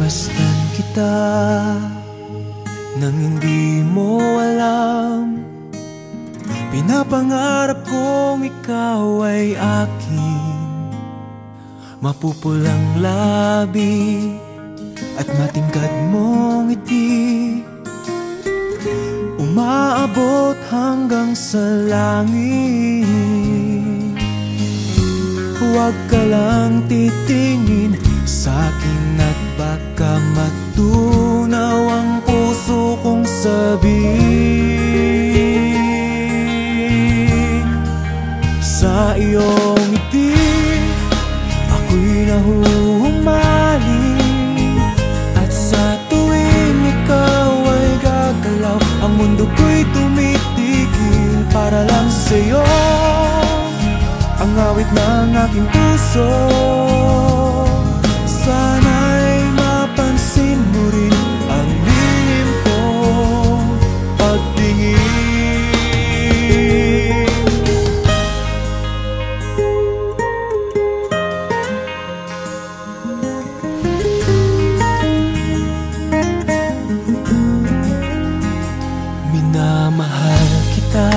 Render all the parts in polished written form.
Pinagmasdan kita nang hindi mo alam. Pinapangarap kong ikaw ay akin. Mapupulang labi at matingkad mong ngiti, umaabot hanggang sa langit. Huwag ka lang titingin sa'kin at baka matunaw ang puso kong sabihin. Sa iyong ngiti ako'y nahuhumaling, at sa tuwing ikaw ay gagalaw, ang mundo ko'y tumitigil para lang sa'yo. Ang awit ng aking puso, sana'y mapansin mo rin ang lihim kong pagtingin. Minamahal kita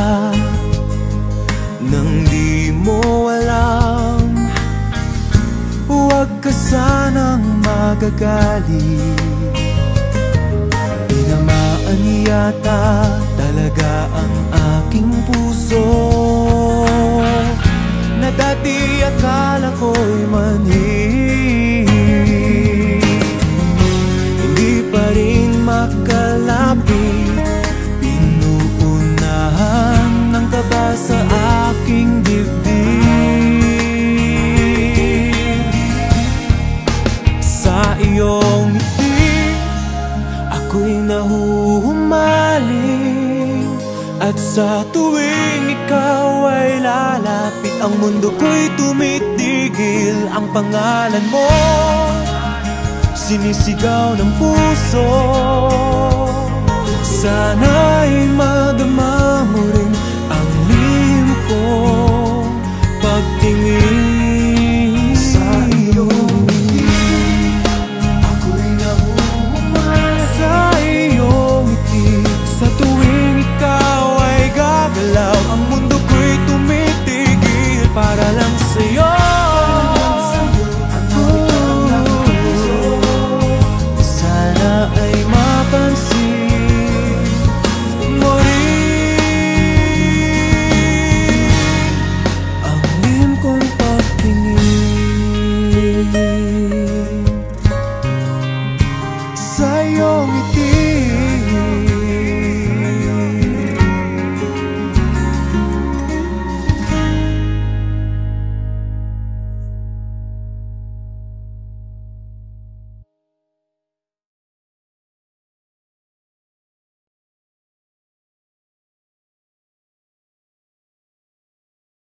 nang di mo alam. Huwag ka sanang magagalit, tinamaan yata talaga ang aking puso, na dati akala ko'y manhid. Hindi pa rin makalapit, pinuunahan ng kaba sa aking dibdib. Sa iyong ngiti ako'y nahuhumaling, at sa tuwing ikaw ay lalapit, ang mundo ko'y tumitigil. Ang pangalan mo sinisigaw ng puso, sana'y madama mo rin ang lihim ko.